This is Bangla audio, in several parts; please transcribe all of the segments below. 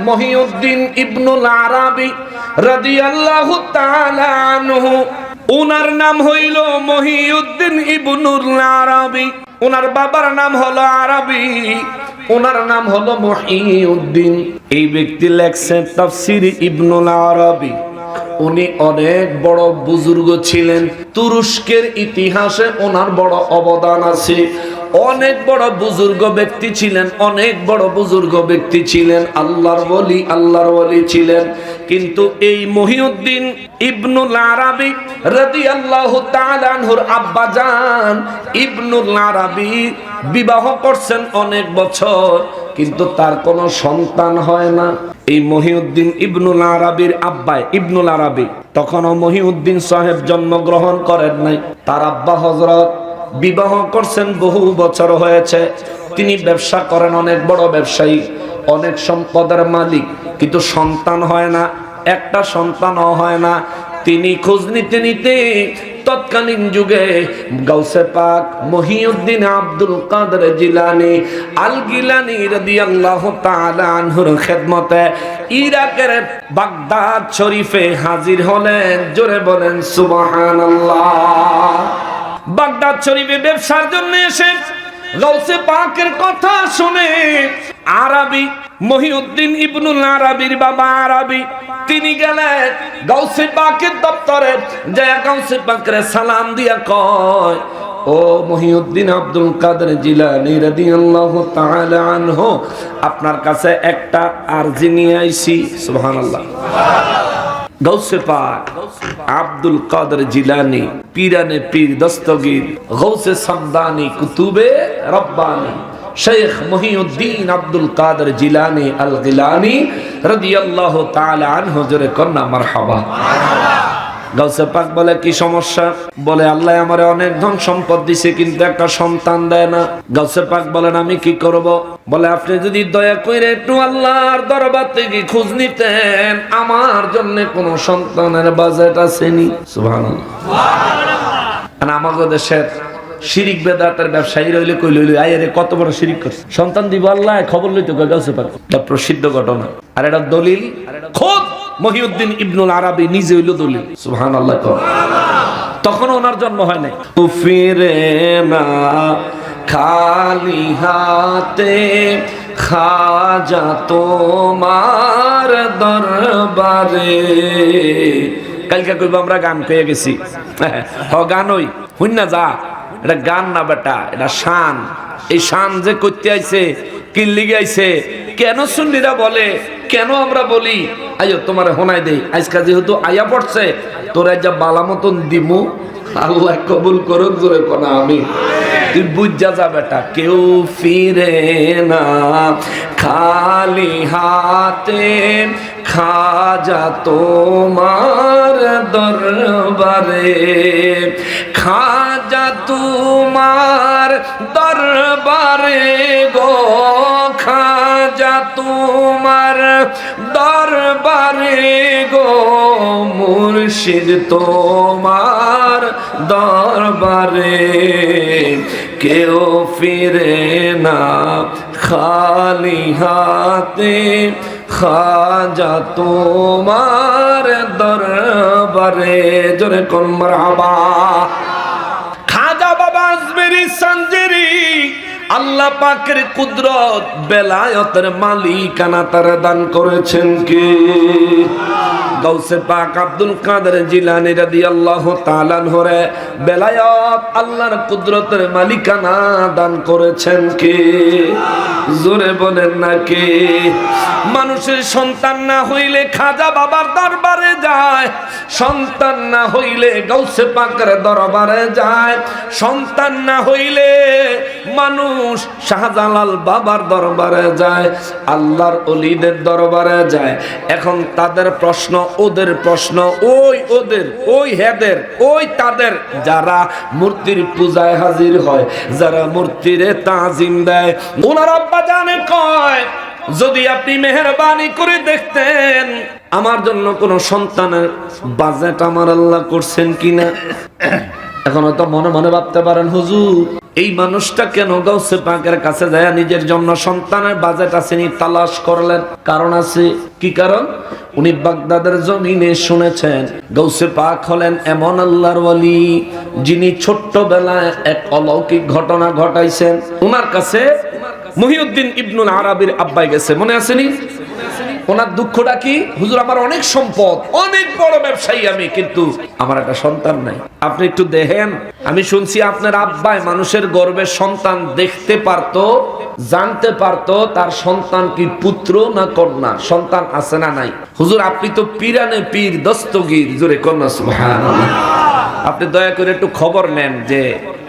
মহিউদ্দিন ইবনুল আরাবী রাদিয়াল্লাহু তাআলা আনহু, ওনার নাম হইল মহিউদ্দিন ইবনুল আরাবী। ওনার বাবার নাম হলো আরাবী, ওনার নাম হলো মহিউদ্দিন। এই ব্যক্তি লেখছেন তাফসীর ইবনুল আরাবী। উনি অনেক বড় বুজুর্গ ছিলেন। তুরস্কের ইতিহাসে ওনার বড় অবদান আছে। অনেক বড় বুজুর্গ ব্যক্তি ছিলেন, অনেক বড় বুজুর্গ ব্যক্তি ছিলেন, আল্লাহর ওলি ছিলেন। কিন্তু এই মহিউদ্দিন ইবনুল আরাবী রাদিয়াল্লাহু তাআলা আনহুর আব্বাজান ইবনুল আরাবী বিবাহ করছেন অনেক বছর, কিন্তু তার কোনো সন্তান হয় না। এই মহিউদ্দিন ইবনুল আরাবীর আব্বা ইবনুল আরাবী, তখনও মহিউদ্দিন সাহেব জন্মগ্রহণ করেন নাই। তার আব্বা হযরত বিবাহ করছেন, বহু বছর হয়েছে। তিনি ব্যবসা করেন, অনেক বড় ব্যবসায়ী, অনেক সম্পদের মালিক, কিন্তু সন্তান হয় না, একটা সন্তানও হয় না। তিনি খোঁজ নিতে নিতে তৎকালীন যুগে গাউসে পাক মহিউদ্দিন আব্দুল কাদের জিলানী আল গিলানী রাদিয়াল্লাহু তাআলা আনহুর খেদমতে ইরাকের বাগদাদ শরীফে হাজির হলেন। জোরে বলেন সুবহানাল্লাহ। বাগদাদ শরীফে ব্যবসার জন্য এসে গাউসে পাকের কথা শুনে আরাবী, মহিউদ্দিন ইবনুল আরাবীর বাবা আরাবী, তিনি গেলেন গাউসে পাকের দপ্তরে, যায় গাউসে পাকের সালাম দিয়া কয়, ও মহিউদ্দিন আব্দুল কাদের জিলানী রাদিয়াল্লাহু তাআলা আনহু, আপনার কাছে একটা আরজি নিয়ে আইছি। সুবহানাল্লাহ। গাউসে পাক আব্দুল কাদের জিলানী পীরানে পীর দস্তগীর গাউসে সামদানি কুতুবে রব্বানি শেখ মহিউদ্দিন আব্দুল কাদের জিলানী আল গিলানী রাদিয়াল্লাহু তাআলা আনহু, জোরে কন্না মারহাবা। গাউসে পাক বলে, কি সমস্যা? বলে, আল্লাহ আমারে অনেক ধন সম্পদ দিছে, কিন্তু একটা সন্তান দেয় না। গাউসে পাক বলেন, আমি কি করব? বলে, আপনি যদি দয়া করে একটু আল্লাহর দরবার থেকে খোঁজ নিতেন, আমার জন্য কোন সন্তানের বাজেট আসেনি। সুবহানাল্লাহ। আমাদের দেশের শিরিক বেদাতের ব্যবসায়ী রইলে কই লইল, আইরে কত বড় শিরিক করছে, সন্তান দিব আল্লাহ, খবর লইতো গাউসে পাক। এটা প্রসিদ্ধ ঘটনা। আর এটা দলিল খোদ মহিউদ্দিন ইবনুল আরাবী নিজে হইল দলিল। সুবহানাল্লাহ। তখন ওনার জন্ম হয় নাই। ফিরে না খালি হাতে খাজা তোমার দরবারে। কালকে কইব আমরা গান পেয়ে গেছি। গান ওই হইন না, যা, এটা গান না বেটা, এটা শান। এই শান যে করতে আইছে, কি লিগে আইছে, কেন সুন্নিরা বলে, কেন আমরা বলি, আইও তোমার হোনাই দেই, আজকা যেহেতু আয়া পড়ছে, তোরা যা বালা মতন দিমু, আল্লাহ কবুল করুক। জোরে কোনা আমি। তুই বুঝা যা বেটা, কেউ ফিরে না খালি হাতে খাজা তোমার দরবারে, খাজা তোমার দরবারে গো, খাজা তোমার দরবারে গো, মুর্শিদ তোমার দরবারে, কেউ ফিরে না খালি হাতে খাজা তোমার দরবারে। জোরে কোন মারহাবা। খাজা বাবা আজমেরি সঞ্জেরি আল্লাহ পাকের কুদরত বেলায়েতের মালিকানা তার দান করেছেন কে? গাউসে পাক আব্দুল কাদের জিলানী রাদিয়াল্লাহু তাআলা আনহু বেলায়েত আল্লাহর কুদরতের মালিকানা দান করেছেন কে? জোরে বলেন না কে? মানুষের সন্তান না হইলে খাজা বাবার দরবারে যায়, সন্তান না হইলে গাউসে পাকের দরবারে যায়, সন্তান না হইলে মানুষ শাহজালাল বাবার দরবারে যায়, আল্লাহর ওলিদের দরবারে যায়। এখন তাদের প্রশ্ন, ওদের প্রশ্ন, ওদের হেদের তাদের যারা মূর্তির পূজায় হাজির হয়, যারা মূর্তিরে তাজিম দেয়, ওনার আব্বা জানে কয়, যদি আপনি মেহেরবানি করে দেখতেন আমার জন্য কোন সন্তানের বাজেট আমার আল্লাহ করছেন কিনা। এখন হয়তো মনে মনে ভাবতে পারেন, হুজুর এই মানুষটা কেন গাউসে পাকের কাছে যায় নিজের জন্য সন্তানের বাজেট আসেনি তালাশ করলেন? কারণ আছে। কি কারণ? উনি বাগদাদের জমিনে শুনেছেন গাউসে পাক হলেন এমন আল্লাহর ওয়ালি যিনি ছোট্টবেলায় এক অলৌকিক ঘটনা ঘটাইছেন। উনার কাছে মহিউদ্দিন ইবনুল আরাবির আব্বাই গেছে, মনে আসেনি? ওনার দুঃখটা কি? হুজুর, আমার অনেক সম্পদ, অনেক বড় ব্যবসায়ী আমি, কিন্তু আমার একটা সন্তান নাই। আপনি একটু দেখেন, আমি শুনছি আপনার আব্বাই মানুষের গর্ভের সন্তান দেখতে পারতো, জানতে পারতো তার সন্তান কি পুত্র না কন্যা, সন্তান আছে না নাই। হুজুর, আপনি তো পীরানে পীর দস্তগীর, জোরে কন্যা সুবহানাল্লাহ। আপনি দয়া করে একটু খবর নেন যে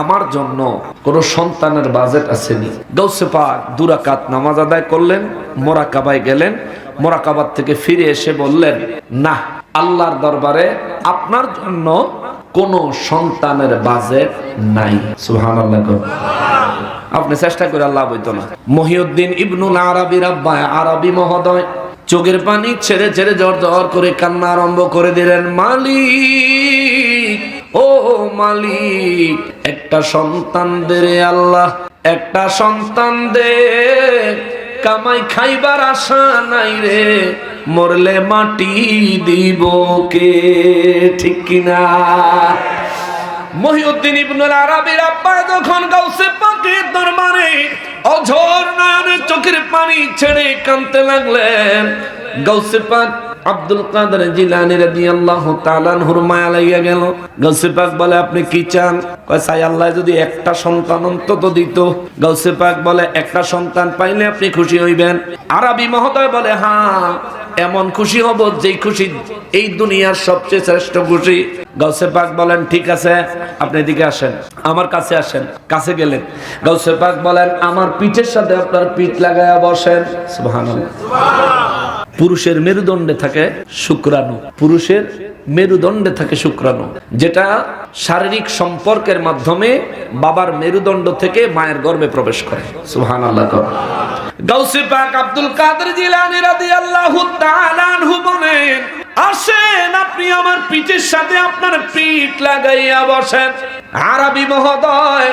আমার জন্য কোন সন্তানের বাজেট আসেনি। গাউসে পাক 2 রাকাত নামাজ আদায় করলেন, মোরাকাবায় গেলেন, মোরাকাবাত থেকে ফিরে এসে বললেন, না, আল্লাহর দরবারে আপনার জন্য কোন সন্তানের বাজেট নাই। সুবহানাল্লাহ। আপনি চেষ্টা করে আল্লাহ বইতো না। মহিউদ্দিন ইবনুল আরাবির আব্বা আরবি মহোদয় চোখের পানি ছেড়ে ছেড়ে জ্বর জ্বর করে কান্না আরম্ভ করে দিলেন, মালিক, ও মালিক, একটা সন্তান দে রে আল্লাহ, একটা সন্তান দে, কামাই খাইবার আশা নাই রে, মরলে মাটি দিব কে, ঠিক কিনা? মহিউদ্দিন ইবনুল আরাবির আব্বা যখন গাউসে পাকের দরবারে অঝর নয়নের চোখের পানি ছেড়ে কাঁদতে লাগলেন, গাউসে পাক আব্দুল কাদের জিলানী রাদিয়াল্লাহু তাআলা আনহুর মায়া লাগিয়া গেল। গাউসে পাক বলে, আপনি কি চান? কয়, চাই আল্লাহ যদি একটা সন্তান অন্তত দিত। গাউসে পাক বলে, একটা সন্তান পাইলে আপনি খুশি হইবেন? আরবি মহোদয় বলে, হ্যাঁ, এমন খুশি হব যেই খুশি এই দুনিয়ার সবচেয়ে শ্রেষ্ঠ খুশি। গাউসে পাক বলেন, ঠিক আছে, আপনি এদিকে আসেন, আমার কাছে আসেন। কাছে গেলেন, গাউসে পাক বলেন, আমার পিঠের সাথে আপনার পিঠ লাগায়া বসেন। সুবহানাল্লাহ। পুরুষের মেরুদণ্ডে থাকে শুক্রাণু, পুরুষের মেরুদণ্ডে থাকে শুক্রাণু, যেটা শারীরিক সম্পর্কের মাধ্যমে বাবার মেরুদণ্ড থেকে মায়ের গর্ভে প্রবেশ করে। সুবহানাল্লাহ। গাউসে পাক আব্দুল কাদের জিলানী রাদিয়াল্লাহু তাআলা আনহু বলেন, আসেন, আপনি আমার পিঠের সাথে আপনার পিঠ লাগাইয়া বসেন। আরবি মহোদয়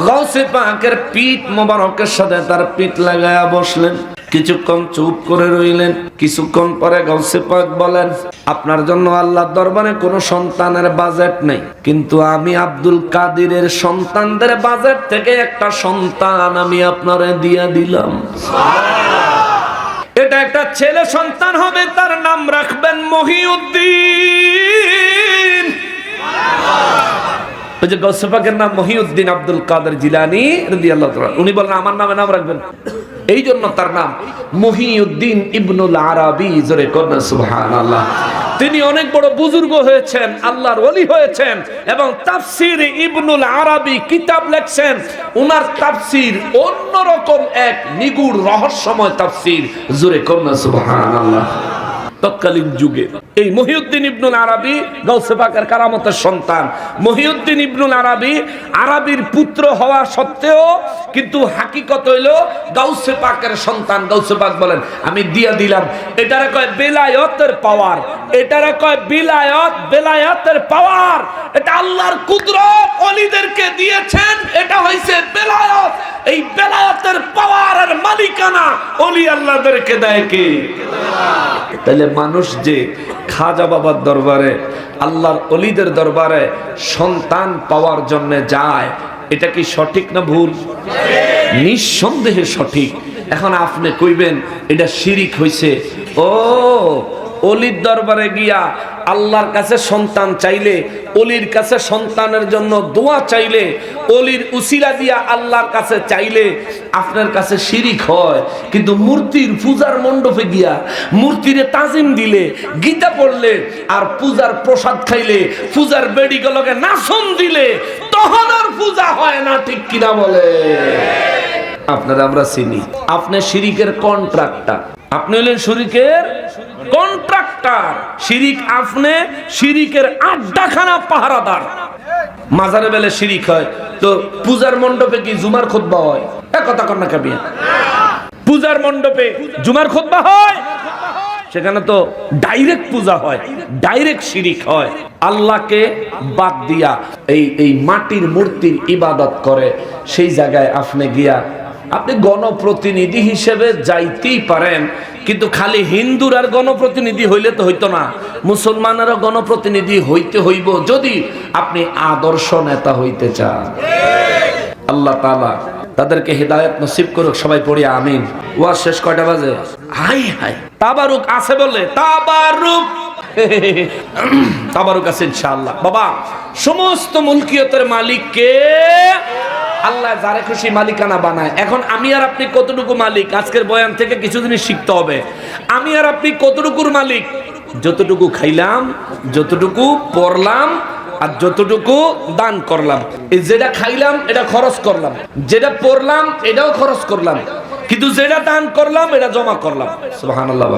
গাউসে পাকের পিঠ মোবারকের সাথে তার পিঠ লাগাইয়া বসলেন। কিছুক্ষণ চুপ করে রইলেন। কিছুক্ষণ পরে গাউসে পাক বলেন, আপনার জন্য আল্লাহর দরবারে কোনো সন্তানের বাজেট নেই, কিন্তু আমি আব্দুল কাদিরের সন্তানদের বাজেট থেকে একটা সন্তান আমি আপনারে দিয়া দিলাম। এটা একটা ছেলে সন্তান হবে, তার নাম রাখবেন মহিউদ্দিন। ওই যে গাউসে পাকের নাম মহিউদ্দিন আব্দুল কাদের জিলানী রাদিয়াল্লাহু তাআলা, উনি বলেন আমার নামে নাম রাখবেন, এই জন্য তার নাম মহিউদ্দিন ইবনুল আরাবি। জোরে কন্যা সুবহানাল্লাহ। তিনি অনেক বড় বুজুর্গ হয়েছেন, আল্লাহর ওলি হয়েছেন, এবং তাফসীর ইবনুল আরাবি কিতাব লেখছেন। উনার তাফসীর অন্যরকম এক নিগুড় রহস্যময় তাফসীর। জোরে কন্যা সুবহানাল্লাহ। তৎকালীন যুগে এই মহিউদ্দিন ইবনুল আরাবি গাউসে পাকের কারামতের সন্তান। মহিউদ্দিন ইবনুল আরাবি আরবির পুত্র হওয়া সত্ত্বেও কিন্তু হাকিকত হইল গাউসে পাকের সন্তান। গাউসে পাক বলেন, আমি দিয়া দিলাম। এটারে কয় বেলায়েতের পাওয়ার, এটারে কয় বিলায়াত, বেলায়েতের পাওয়ার। এটা আল্লাহর কুদরত ওলিদেরকে দিয়েছেন, এটা হইছে বেলায়েত। এই বেলায়েতের পাওয়ারের মালিকানা ওলি আল্লাহদেরকে দেয় কে? তাহলে মানুষ যে খাজা বাবার দরবারে, আল্লাহর ওলিদের দরবারে সন্তান পাওয়ার জন্য যায়, এটা কি সঠিক না ভুল? নিঃসন্দেহে সঠিক। এখন আপনি কইবেন এটা শিরিক হইছে। ও, অলির দরবারে গিয়া আল্লাহর কাছে সন্তান চাইলে, অলির কাছে সন্তানের জন্য দোয়া চাইলে, অলির উসিলা দিয়া আল্লাহর কাছে চাইলে আপনার কাছে শিরিক হয়। কিন্তু মূর্তির পূজার মণ্ডপে গিয়া মূর্তিরে তাজিম দিলে, গীতা পড়লে, আর পূজার প্রসাদ খাইলে, পূজার বেডিগুলোকে নাচন দিলে, তখন আর পূজা হয় না, ঠিক কিনা বলে? আপনারা আমরা চিনি। আপনি শিরিকের কন্ট্রাক্টর, আপনি হলেন শিরিকের কন্ট্রাক্টর। শিরিক, আপনি শিরিকের আড্ডাখানা পাহারাদার। মাজারে বেলে শিরিক হয়, তো পূজার মণ্ডপে কি জুমার খুতবা হয়? কথা কর না কাবিয়া। পূজার মণ্ডপে জুমার খুতবা হয়, সেখানে তো ডাইরেক্ট পূজা হয়, ডাইরেক্ট শিরিক হয়। আল্লাহকে বাদ দিয়া এই মাটির মূর্তির ইবাদত করে, সেই জায়গায় আপনি গিয়া আপনি গণপ্রতিনিধি হিসেবে যাইতেই পারেন, কিন্তু খালি হিন্দুর আর গণপ্রতিনিধি হইলে তো হইতো না, মুসলমানেরও গণপ্রতিনিধি হইতে হইব যদি আপনি আদর্শ নেতা হইতে চান। আল্লাহ তাআলা তাদেরকে হেদায়েত নসিব করুক। সবাই পড়ি আমিন। ওয়াজ শেষ কয়টা বাজে? হাই হাই, তাবারুক আছে বলে, তাবারুক তাবারুক আছে ইনশাআল্লাহ। বাবা, সমস্ত মুলকিয়তের মালিক কে? আল্লাহ যারে খুশি মালিকানা বানায়। এখন আমি আর আপনি কতটুকু মালিক? আজকের বয়ান থেকে কিছু জিনিস শিখতে হবে। আমি আর আপনি কতটুকুর মালিক? যতটুকু খাইলাম, যতটুকু পড়লাম, আর যতটুকু দান করলাম। এই যেটা খাইলাম এটা খরচ করলাম, যেটা পড়লাম এটাও খরচ করলাম, কিন্তু যেটা দান করলাম এটা জমা করলাম। সুবহানাল্লাহ।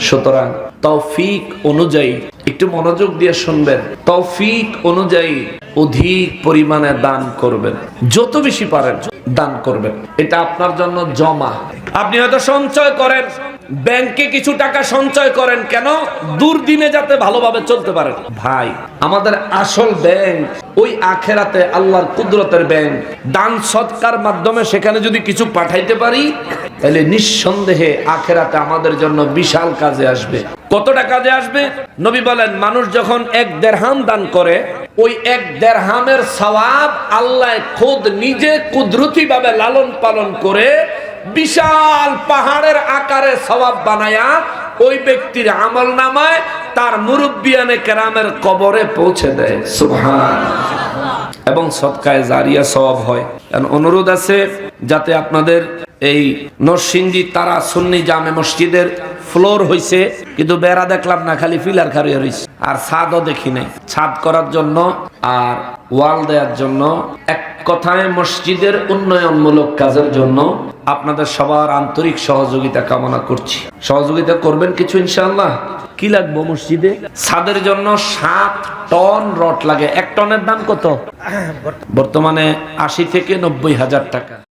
সুতরাং তৌফিক অনুযায়ী, একটু মনোযোগ দিয়ে শুনবেন, তৌফিক অনুযায়ী অধিক পরিমাণে দান করবেন, যত বেশি পারেন দান করবেন। এটা আপনার জন্য জমা। আপনি হয়তো সঞ্চয় করেন, ব্যাংকে কিছু টাকা সঞ্চয় করেন, কেন? দুর্দিনে যাতে ভালোভাবে চলতে পারেন। ভাই, আমাদের আসল ব্যাংক ওই আখেরাতে, আল্লাহর কুদরতের ব্যাংক। দান সৎকার মাধ্যমে সেখানে যদি কিছু পাঠাইতে পারি, তাহলে নিঃসন্দেহে আখেরাতে আমাদের জন্য বিশাল কাজে আসবে। কতটা কাজে আসবে? নবী বলেন, মানুষ যখন 1 দিরহাম দান করে, ওই 1 দিরহামের সওয়াব আল্লাহ খোদ নিজে কুদরতি ভাবে লালন পালন করে বিশাল পাহাড়ের আকারে সওয়াব বানায়া ওই ব্যক্তির আমল নামায় তার মুরব্বিয়ানে কেরামের কবরে পৌঁছে দেয়। সুবহানাল্লাহ। এবং সদকায়ে জারিয়া সওয়াব হয়। অনুরোধ আছে যাতে আপনাদের এই নরসিংদী তারা সুন্নি জামে মসজিদের ফ্লোর হইছে, কিন্তু বেড়া দেখলাম না, খালি পিলার খাড়িয়ে রইছে, আর ছাদও দেখি নাই। ছাদ করার জন্য আর ওয়াল দেওয়ার জন্য, এক কথায় মসজিদের উন্নয়নমূলক কাজের জন্য আপনাদের সবার আন্তরিক সহযোগিতা কামনা করছি। সহযোগিতা করবেন কিছু ইনশাআল্লাহ। কি লাগবে মসজিদে? ছাদের জন্য 7 টন রড লাগে। 1 টনের দাম কত? বর্তমানে 80 থেকে 90 হাজার টাকা।